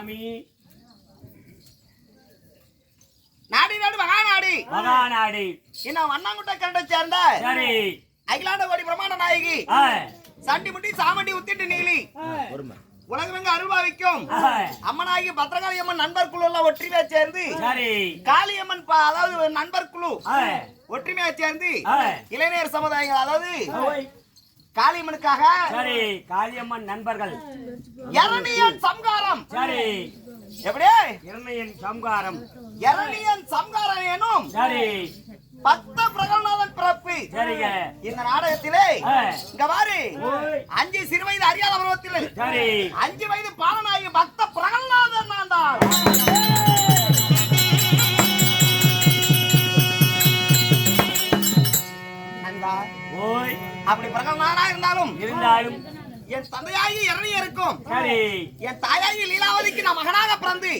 சாமி. நாடி நாடு மகாநாடி மகாநாடி இன்னும் வண்ணாங்குட்டை கரண்டை சேர்ந்த சரி அகிலாண்ட கோடி பிரமாண்ட நாயகி சண்டி முட்டி சாமண்டி உத்திட்டு நீலி உலகமெங்க அருள்பாவிக்கும் அம்மனாகி பத்திரகாளி அம்மன் நண்பர் குழு எல்லாம் ஒற்றுமையா சேர்ந்து காளியம்மன் அதாவது நண்பர் குழு ஒற்றுமையா சேர்ந்து இளைஞர் சமுதாயங்கள் அதாவது காளியம்மனுக்காக சரி காளியம்மன் நண்பர்கள் இரணியன் சம்காரம் சரி எப்படி இரணியன் சம்காரம் இரணியன் சம்காரம் எனும் சரி பக்த பிரகல்நாதன் பிறப்பு சரிங்க இந்த நாடகத்திலே இங்க பாரு 5 சிறுவயது அறியாத பருவத்தில் சரி 5 வயது பாலனாகி பக்த பிரகல்நாதன் நான் அப்படி பிரகல்நாதனா இருந்தாலும் என் தந்தையாகி இரணிய இருக்கும் சரி என் தாயாகி லீலாவதிக்கு நான் மகனாக பிறந்து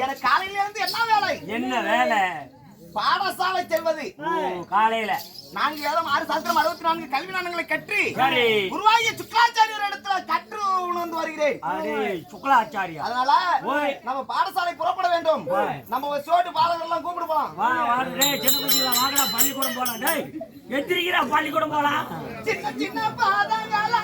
எனக்கு காலையில இருந்து என்ன வேலை பாடசாலை செல்வது காலையில 4 வேதம் 6 சாஸ்திரம் 64 கல்வி நாணங்களை கற்று குருவாகிய சுக்லாச்சாரியர் இடத்துல கற்று உணர்ந்து வருகிறேன் சுக்லாச்சாரியா அதனால நம்ம பாடசாலை புறப்பட வேண்டும் நம்ம ஒரு சோட்டு பாலகர்கள் எல்லாம் கூப்பிட்டு போலாம் பள்ளிக்கூடம் போலாம் எத்திரிக்கிறா பள்ளிக்கூடம் போலாம் சின்ன சின்ன பாதங்களா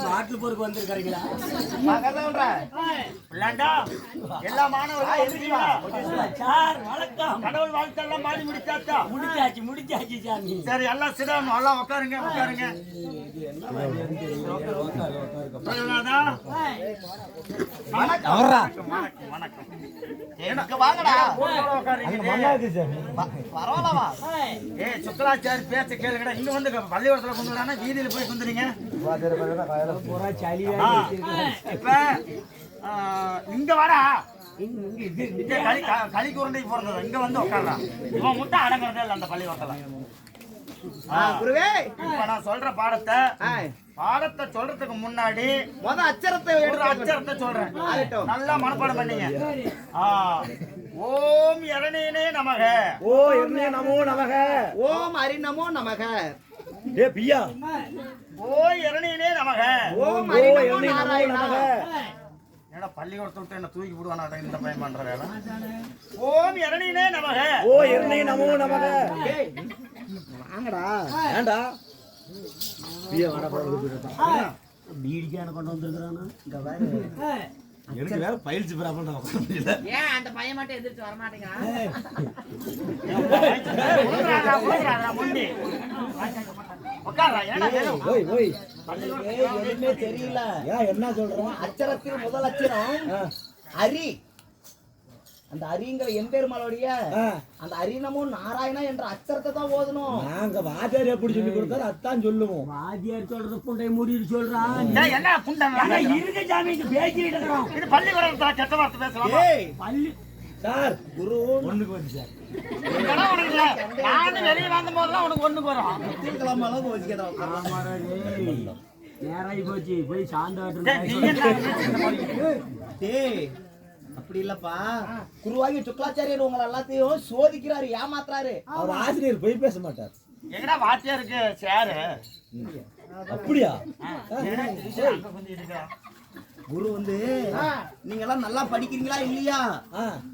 பாட்டில் பொறுப்பு வந்திருக்கீங்களா எல்லா மாணவர்களும் சார் வணக்கம் கடவுள் வாழ்த்தெல்லாம் மாறி முடிச்சாச்சா முடிச்சாச்சு சாமி சரி எல்லாம் சிடம் எல்லாம் உட்காருங்க வணக்கம் எனக்கு வாங்கடா பரவாயில்லவா சுக்கலாச்சாரி பேச்ச கேளுங்கடா இங்க வந்து பள்ளிக்கூடத்துல கொண்டு வரானா வீதியில போய் வந்துறீங்க இப்ப இங்க வாடா களி குரண்டைக்கு போறது இங்க வந்து உட்காரலாம் இவன் முட்டை அடங்குறதே இல்லை அந்த பள்ளிக்கூடத்துல இப்ப நான் சொல்ற பாடத்தை சொல்றதுக்கு முன்னாடி அச்சரத்தை சொல்றேன் நல்லா மனப்பாடம் பண்ணீங்க ஓம் இரணியனே நமக நமோ நமக ஓம் அரிநமோ நமக ஓ இரணியனே நமக ஓம் அரிநமோ நமக என்னடா பள்ளிக்கூடத்தை விட்டு என்ன தூக்கி விடுவானா இந்த பையன் பண்ற வேலை ஓம் இரணியனே நமக ஓ இரணிய நமோ நமக வாங்கடா ஏண்டா பீடிக்கான கொண்டு வந்திருக்கிறானா இங்க பாரு எனக்கு வேற பயிற்சி பிராபல ஏன் அந்த பையன் மட்டும் எந்திரிச்சு வர மாட்டேங்கிறான் எதுவுமே தெரியல என்ன சொல்றோம் அச்சரத்தில் முதல் அச்சரம் அரி அந்த அரிங்கிற எம்பெருமாளுடைய அந்த அரிநமும் நாராயணா என்ற அச்சரத்தை தான் ஓதணும் நாங்க வாத்தியார் எப்படி சொல்லி கொடுத்தாரு அதான் சொல்லுவோம் வாத்தியார் சொல்றது புண்டை மூடிட்டு சொல்றான் என்ன புண்டை இருக்க சாமி பேசிட்டு இருக்கிறோம் இது பள்ளிக்கூடத்துல கெட்ட வார்த்தை பேசலாம் பள்ளி சார் குரு ஒண்ணுக்கு வந்து சார் நானும் வெளியே வந்த போதெல்லாம் உனக்கு ஒண்ணுக்கு வரும் நேராகி போச்சு போய் சாந்தாட்டு அப்படி இல்லப்பா குருவாகி சுக்லாச்சாரியர் உங்களை எல்லாத்தையும் சோதிக்கிறாரு ஏமாத்துறாரு அவர் ஆசிரியர் போய் பேச மாட்டார் எங்கடா வாத்தியாருக்கு சேரு அப்படியா குரு வந்து நீங்க எல்லாம் நல்லா படிக்கிறீங்களா இல்லையா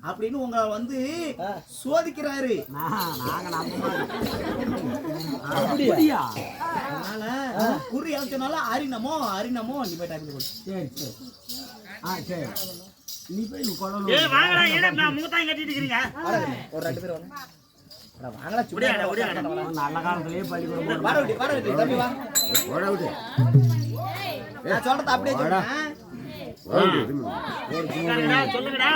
அப்படின்னு உங்களை வந்து சோதிக்கிறாரு அப்படியா அதனால குரு எழுத்துனால அரிநமோ நீ போய் டைப்ல போடு சரி சரி நீ போய் கொள்ளணும் வாங்கடா நான் மூத்தாங்க கட்டிட்டு இருக்கீங்க ஒரு 2 பேர் வாங்கடா சுடியா நல்ல காலத்திலேயே பள்ளிக்கூடம் வாடா தம்பி வா நான் சொல்றது அப்படியே சொல்லுங்கடா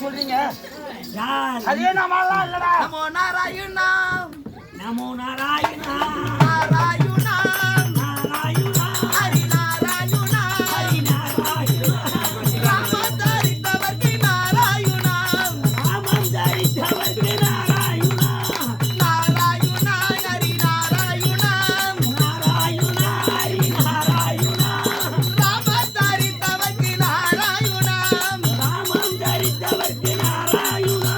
சொல்றீங்க அதே நாமெல்லாம் இல்லடா. நமோ நாராயணா நமோ நாராயணா நாராயணா நாராயணா ஹரி நாராயணா ஹரி நாராயணா ராமம் தரித்தவர்க்கு நாராயணா ராமம் தரித்தவர்க்கு நாராயணா நாராயணா ஹரி நாராயணா நாராயணா ஹரி நாராயணா ராமம் தரித்தவர்க்கு நாராயணா ராமம் தரித்தவர்க்கு நாராயணா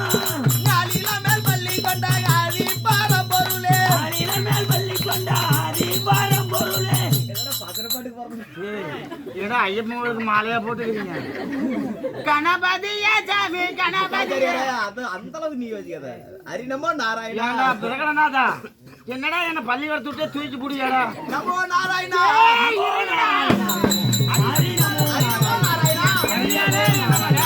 காலில மேல் பள்ளி கொண்ட ஹரி பரம்பொருளே ஆளில மேல் பள்ளி கொண்ட ஹரி பரம்பொருளே. ஏடா ஐயப்பனுக்கு மாலையா போட்டுக்கிறீங்க. கணபதியே சாமி கணபதியே. அது அந்த அளவுக்கு நீ யோசிக்காத. ஹரி நமோ நாராயணா ஏண்டா பிரகடனாதா என்னடா என்ன பள்ளிக்கூடத்து விட்டே தூக்கி புடியாடா. நமோ நாராயணா ஹரி நமோ ஹரி நமோ நாராயணா என்னடே நமக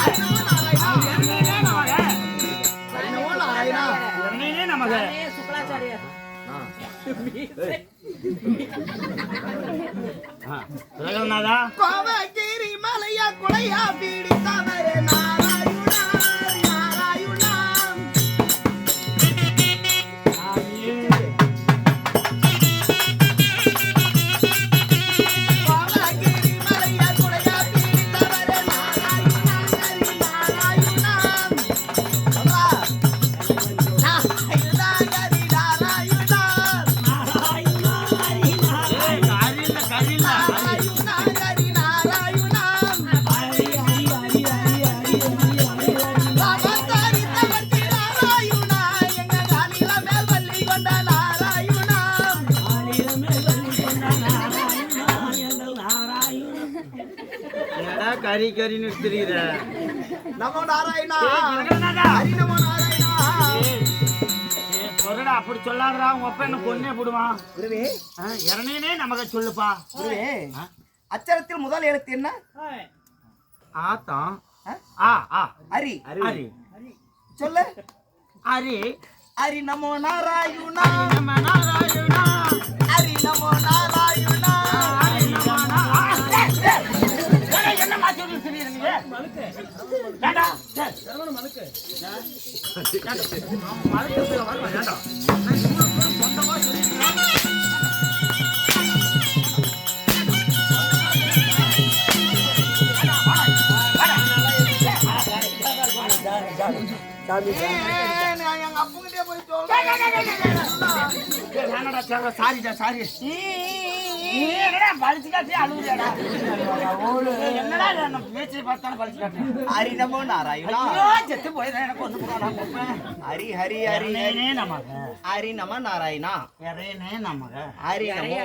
ஹரி நமோ நாராயணா என்னடே நமக சுக்லாச்சாரியர் பிரகடனாதா கோவகிரி மலையா குலையா பீடித்தவரே நாராயணா நாராயணா கோவகிரி மலையா குலையா பீடித்தவரே நாராயணா ஹரி நாராயணா அப்பா நாராயணா ஹரி நாராயணா நாராயணா ஹரி நாராயணா கரில்ல நாராயணா ஹரி நாராயணா ஹரி ஹரி ஹரி ஹரி ஹரி ராமந்தரித்தவர்க்கு நாராயணா எங்க காலில மேல் பள்ளி கொண்ட நாராயணா ஆளில மேல் பள்ளி கொண்ட நாராயணா எங்கள் நாராயணா. ஏடா கறி கறின்னு தெரியுற. நமோ நாராயணா பிரகடனாதா ஹரி நமோ நாராயணா பொருடா அப்படி சொல்லாதடா. உங்க அப்பா என்ன கொன்னே போடுவான். குருவே இறனே நமக்கு சொல்லுப்பா. குருவே அச்சரத்தில் முதல் எழுத்து என்ன ஆத்தான் ஆ? ஆ ஆ ஹரி ஹரி சொல்லு ஹரி ஹரி நமோ நாராயணா நம நாராயணா ஹரி நமோ நாராயணா ஹரி நம நாராயணா. என்ன மாத்தி சொல்றீங்க? ஏண்டா மலுக்கு வேண்டாம். சொந்தமா சொல்லிருக்கீங்க. எங்க அப்பங்கிட்டே போய் சொல்றேன் சாரிடா சாரி. என்னடா பழிச்சு காட்டி அழுகுறியாடா? என்னடா என்ன பேச்சு பார்த்தாலும் பழிச்சு காட்டுறேன். ஹரி நமோ நாராயணா ஐயோ செத்து போயிடுறேன். எனக்கு ஒண்ணு போடாடா கொப்பேன். ஹரி ஹரி ஹரி ஹரி எரணேனே நமக ஹரி நம நாராயணா எரணே நமக. ஹரி நமோ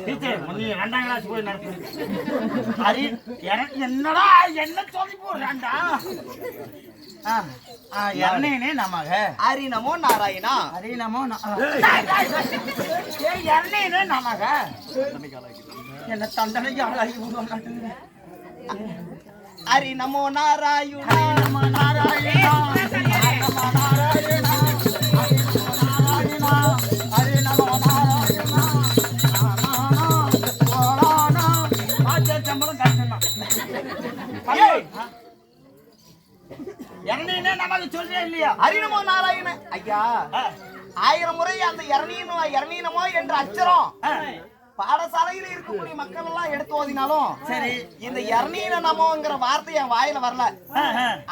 டீச்சர் நீ 2ஆம் கிளாஸ் போய் நடத்து. ஹரி என்னடா என்ன சொல்லி போடுறான்டா? எரணேனே நமக ஹரி நமோ நாராயணா ஹரி நமோ எரணேனே நமக. என்ன தண்டனைக்கு ஆளாகி விடுவாங்க. ஹரி நமோ நாராயணா நம நாராயணா நம நாராயணா இறந்தீங்கன்னா நமக்கு சொல்றே இல்லையா? ஹரிநமோ நாராயண ஐயா 1000 முறை அந்த இரணீனமோ என்ற அச்சரம் பாடசாலையில் இருக்கக்கூடிய மக்கள் எல்லாம் எடுத்து ஓதினாலும் சரி, இந்த இரணீன நமோங்கிற வார்த்தை என் வாயில வரல.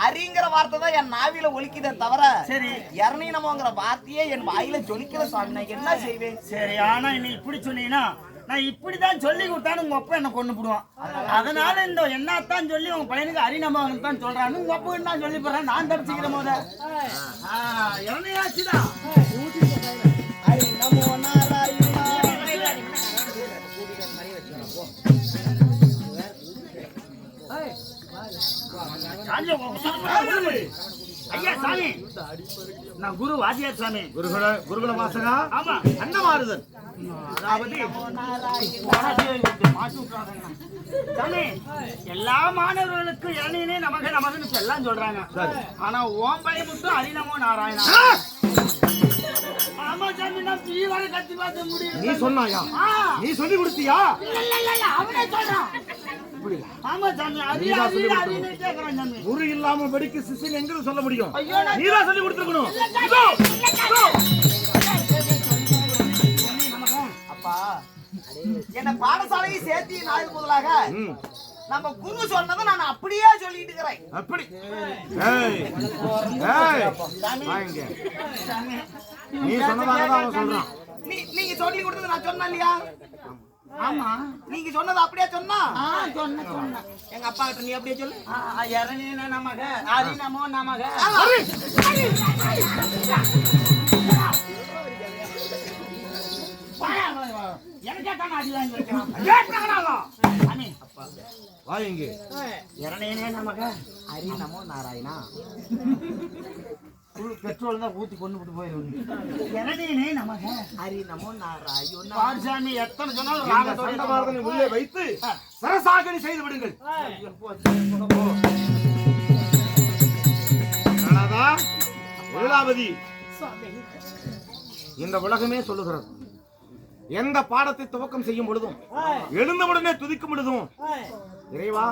அரிங்கிற வார்த்தை தான் என் நாவில ஒலிக்குதே தவிர சரி இரணீனமோங்கிற வார்த்தையே என் வாயில ஜொலிக்கல சுவாமி. நான் என்ன செய்வேன்? சரி, ஆனா நீ இப்படி சொன்னீங்கன்னா நான் இப்படிதான் சொல்லி கொடுத்தான்னு உங்க அப்பா என்ன கொண்டு போடுவான். அதனால இந்த என்னத்தான் சொல்லி உங்க பையனுக்கு அரிநமான்னு தான் சொல்றான்னு உங்க அப்பா என்ன சொல்லி போறேன். நான் தப்பிச்சுக்கிறேன் போத இறமையாச்சுதான். ஹரிநமோ நாராயணா. ஐயா சாமி, நான் குரு வாத்தியார் சாமி. குருகுல வாசகா. ஆமா, அன்னமாறுதல். அதாவது சாமி, எல்லா மாணவர்களுக்கும் இளநீனே நமக்கு எல்லாம் சொல்றாங்க. ஆனா ஓம் பையன் மட்டும் ஹரிநமோ நாராயணா. ஆமா சாமி, நான் தீவான கத்தி பார்க்க முடியும். நீ சொன்னாயா? நீ சொல்லி கொடுத்தியா? இல்ல, அவனே சொல்றான். ஆமா சாமி, அது கேக்குறான் சாமி. குரு இல்லாம படிக்க சிஷ்யன் எங்க சொல்ல முடியும்? ஐயோ, நீதான் சொல்லி கொடுத்துருக்கணும். அப்பா என்ன பாடசாலையை சேர்த்தி நாள் முதலாக நம்ம குரு சொன்னதை நான் அப்படியே சொல்லிட்டு இருக்கிறேன். அப்படி நீ சொன்னதாக அவன் சொல்றான். நீங்க சொல்லி கொடுத்தது நான் சொன்னேன் இல்லையா? ஆமா, நீங்க சொன்னது அப்படியே சொன்னா சொன்ன எங்க அப்பா கிட்ட நீ அப்படியே சொல்லு. இறநீன நமக ஹரிநமோ நமக. எனக்கே தான் அடி வாங்கி வைக்கிறான். வாங்க இறநீனே நமக ஹரிநமோ நாராயணா. பெட்ரோல் தான் ஊத்தி கொண்டு விட்டு போயிடுவோம். இறநீனே நமக ஹரிநமோ நாராயணா. பாரசாமி எத்தனை சொன்னாலும் உள்ளே வைத்து சரசாகனி செய்து விடுங்கள். லீலாவதி, இந்த உலகமே சொல்லுகிறது, எந்த பாடத்தை துவக்கம் செய்யும் பொழுதும் எழுந்தவுடனே துதிக்கும் பொழுதும் இறைவா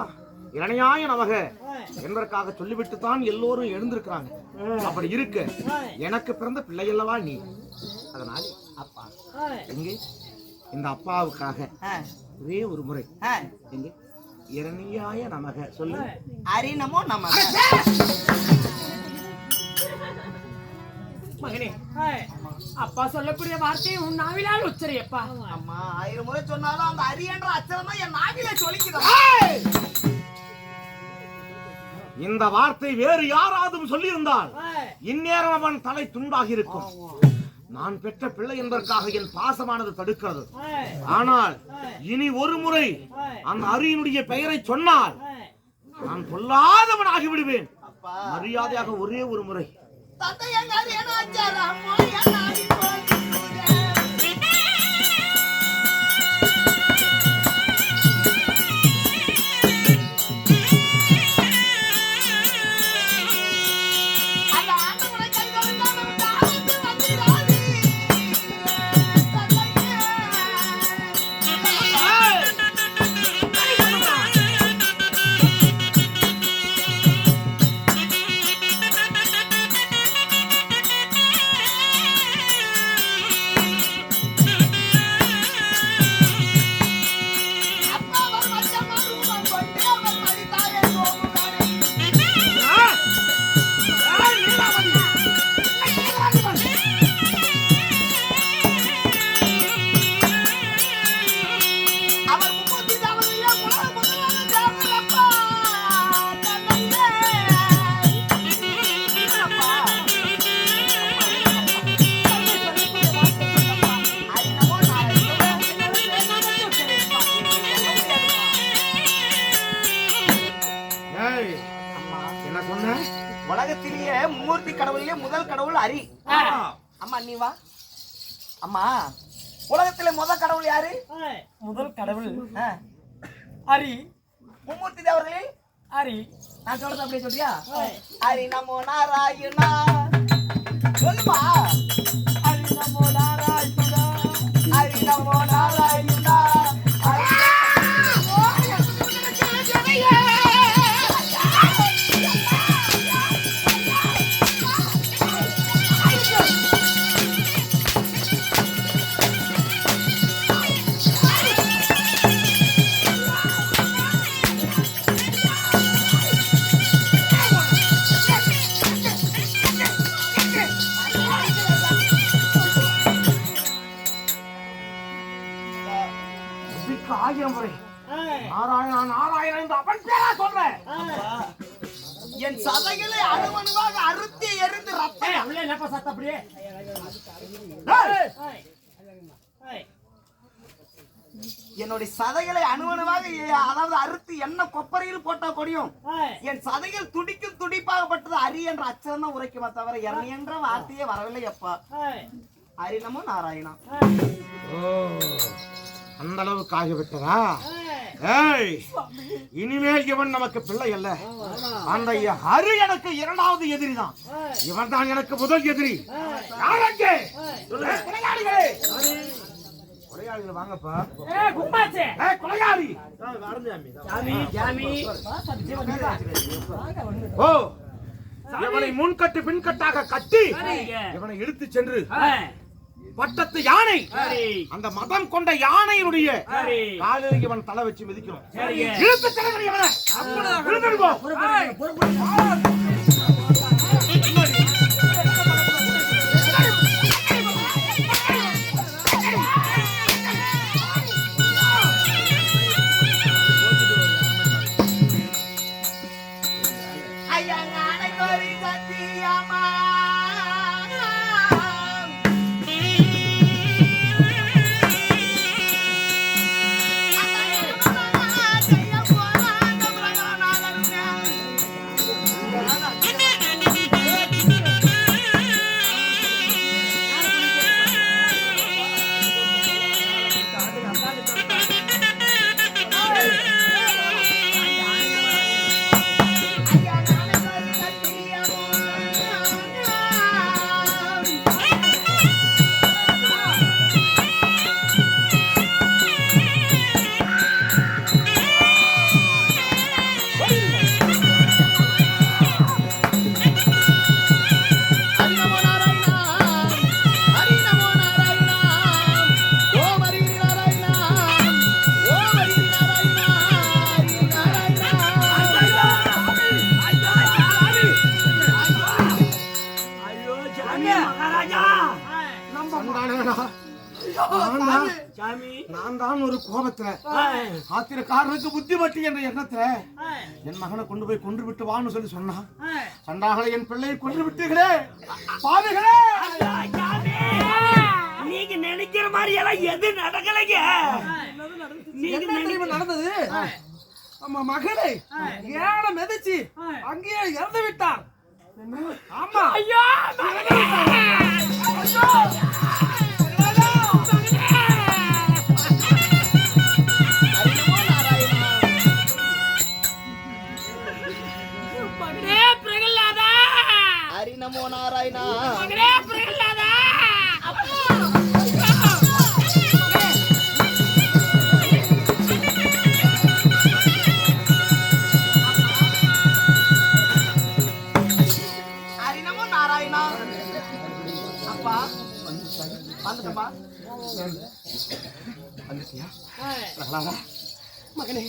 இளநியாய நமக என்பதற்காக சொல்லிவிட்டு தான் எல்லோரும் எழுந்திருக்கிறாங்க. அப்படி இருக்க எனக்கு பிறந்த பிள்ளை அல்லவா நீ. அதனால் அப்பா எங்கே இந்த அப்பாவுக்காக ஒரே ஒரு முறை எங்கே இளநியாய நமக சொல்லு. ஹரிநமோ நமக. மகனே, அப்பா சொல்லக்கூடிய வார்த்தையை உன் நாவிலால் உச்சரியப்பா. அம்மா 1000 முறை சொன்னாலும் அந்த ஹரி என்ற அச்சரம் தான் என் நாவில சொல்லிக்குது. இந்த வார்த்தை வேறு யாராவது சொல்லியிருந்தால் இந்நேரம் அவன் தலை துண்டாகி இருக்கும். நான் பெற்ற பிள்ளை என்பதற்காக என் பாசமானது தடுக்கிறது. ஆனால் இனி ஒரு முறை அந்த ஹரியினுடைய பெயரை சொன்னால் நான் பொல்லாதவன் ஆகிவிடுவேன். மரியாதையாக ஒரே ஒரு முறை தந்தை எங்க ஹரி என்ன ஆச்சாரம் அம்மா என்ன ஆகி போகுது. உலகத்திலேயே மும்மூர்த்தி கடவுளிலே முதல் கடவுள் ஹரி. அம்மா நீ வா. அம்மா உலகத்திலே முதல் கடவுள் யாரு? முதல் கடவுள் ஹரி. மும்மூர்த்தி தேவர்களில் ஹரி. நான் சொல்றது அப்படியே சொல்றியா? ஹரி நமோ நாராயணா சொல்லுமா. ஹரி நமோ நாராயணா. ஹரி நமோ நாராயணா. அவன் பேரா சொல்றேன். என் சதைகளை அணுவணுவாக அறுத்தி எரிந்து ரத்தம் அவளே என்னப்பா சத்த அப்படியே என்னுடைய சதைகளை அணுவணுவாக அதாவது அறுத்து என்ன கொப்பரையில் போட்டா கொடியும் என் சதைகள் துடிக்கும் துடிப்பாகப்பட்டது அரி என்ற அச்சரம் தான் உரைக்குமா தவிர எரணி என்ற வார்த்தையே வரவில்லை அப்பா. அரிணமோ நாராயணா. அந்த அளவுக்கு ஆகிவிட்டதா? இனிமேல் இவன் நமக்கு பிள்ளை அல்ல. அந்த ஹரி எனக்கு இரண்டாவது எதிரி தான். இவன் தான் எனக்கு முதல் எதிரி. கொலையாளிகள் வாங்கப்பா. கொலையாளி ஓ இவனை முன்கட்டு பின்கட்டாக கட்டி இவனை இழுத்து சென்று பட்டத்து யானை அந்த மதம் கொண்ட யானையினுடைய காலில் இவன் தலை வச்சு மிதிக்கணும். இழுத்து செல்லுங்கள் இவனை. நான் தான் ஒரு கோபத்துல ஆத்திரக்காரனுக்கு புத்திமட்டி என்ற எண்ணத்துல என் மகனை கொண்டு போய் கொன்று விட்டு வான்னு சொல்லி சொன்னான். சண்டாகளை என் பிள்ளையை கொன்று விட்டீர்களே பாவிகளே. நீங்க நினைக்கிற மாதிரி எல்லாம் எது நடக்கலைங்க. நீங்க நடந்தது மகனை ஏழை மிதிச்சு அங்கேயே இறந்து விட்டார். ஆமா ஐயோ ஹரிநமோ நாராயணா. ஹரிநமோ நாராயணா. அப்பா வந்துட்டப்பா. மகனே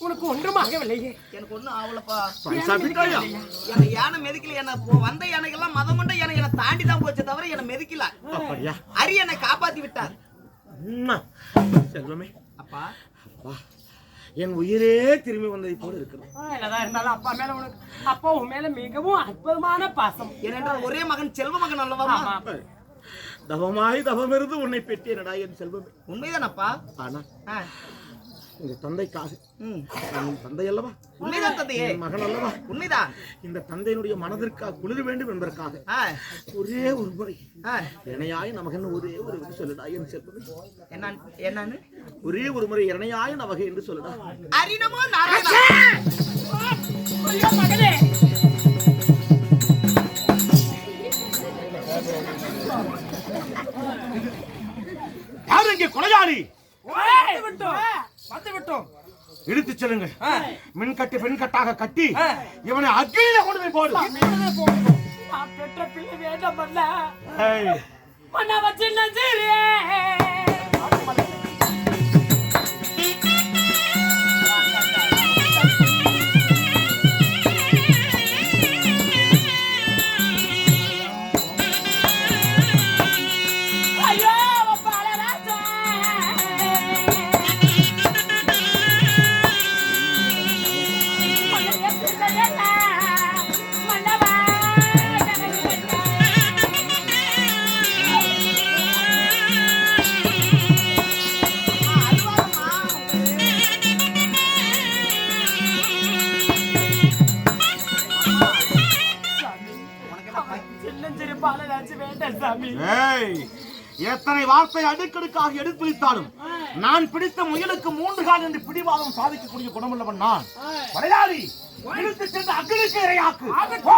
உனக்கு ஒன்றுமாகவில்லையே. எனக்கு ஒண்ணும் ஆவலப்பா. என்ன யானை மெதிக்கல. என்ன வந்த யானைகள்லாம் மதம் கொண்ட யானை என்னை தாண்டி தான் போச்சு தவிர என்னை மெதிக்கல. ஹரி என்னை காப்பாத்தி விட்டார். செல்வமே அப்பா என் உயிரே திரும்பி வந்ததை போல இருக்கிறது. என்னதான் இருந்தாலும் அப்பா மேல உனக்கு அப்பா உன் மேல மிகவும் அற்புதமான பாசம். ஏனென்றால் ஒரே மகன் செல்வ மகன் அல்லவா? தவமாய் தவமிருந்து உன்னை பெற்றேனடா என் செல்வமே. உண்மைதானப்பா? ஆனா இந்த தந்தைக்காக தந்தை அல்லவா? உண்மைதான் தந்தையே. மகன் அல்லவா? உண்மைதான். இந்த தந்தையினுடைய மனதிற்காக குளிர வேண்டும் என்பதற்காக ஒரே ஒரு முறை இணையாய் நமகன் ஒரே ஒரு என்று சொல்லுடா என் செல்வமே. என்னன்னு ஒரே ஒரு முறை இணையாய் நமக என்று சொல்லுடா. ஹரிநமோ நாராயணா. மகனே யார் இங்கே கொலையாளி? வந்து விட்டோம். இழுத்து செல்லுங்க. மின்கட்டு பெண்கட்டாக கட்டி இவனை அக்கினியில கொண்டு போய் போடு. நான் பெற்ற பிள்ளை வேண்டாம் மண்ணா வச்சு நஞ்சிரே. ஐயோ சாமி. ஏய், எத்தனை வார்த்தை அடுக்கடுக்காக எடுத்துரைத்தாலும் நான் பிடித்த முயலுக்கு 3 கால் என்று பிடிவாதம் சாதிக்கக்கூடிய குணமுள்ளவன் நான். மலையாளி இழுத்து சென்று அக்னிக்கு இரையாக்கு. போ.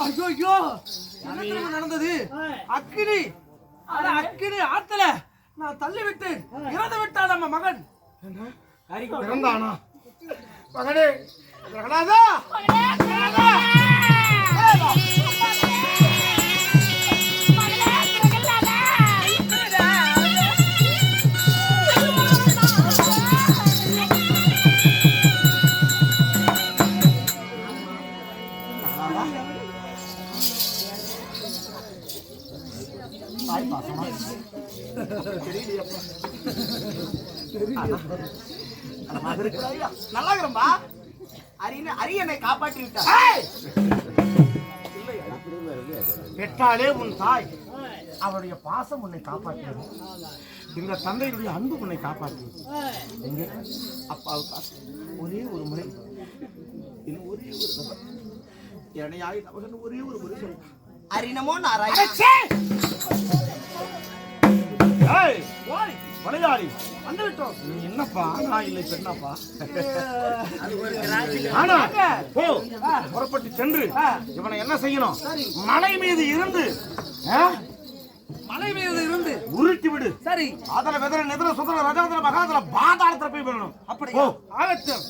ஐயோ, என்ன நடந்தது? அக்கினி, அட அக்கினி ஆத்துல நான் தள்ளி விட்டு இறந்து விட்டான் நம்ம மகன். இறந்தானா? மகனே, பிரகலாதா, நல்லா இருக்கிறம்பா. அரியனை காப்பாற்றி விட்டார். பெற்றாலே உன் தாய், அவருடைய பாசம் உன்னை காப்பாற்றியது. இந்த தந்தையுடைய அன்பு உன்னை காப்பாற்றியது. எங்கே அப்பாவுக்காக ஒரே ஒரு முறை, இன்னும் ஒரே ஒரு தடவை என்னையாய் நமக்கு ஒரே ஒரு முறை சொல்ல. அரினமோ நாராயண. மலையாளி வந்து விட்டோம். நீ என்னப்பா ஆனா இல்லை பெண்ணாப்பா? ஆனா போ, புறப்பட்டு சென்று இவனை என்ன செய்யணும்? மலை மீது இருந்து மலை மீது இருந்து உருட்டி விடு. சரி, அதல வெதர நெதர சுதர ரஜாதல மகாதல பாதாளத்துல போய் விடணும். அப்படி போ. ஆகட்டும்.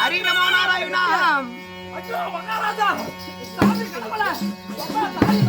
அரினமோ நாராயணா. ஐயோ மகாராஜா, சாமி கடவுளே, அப்பா தாய்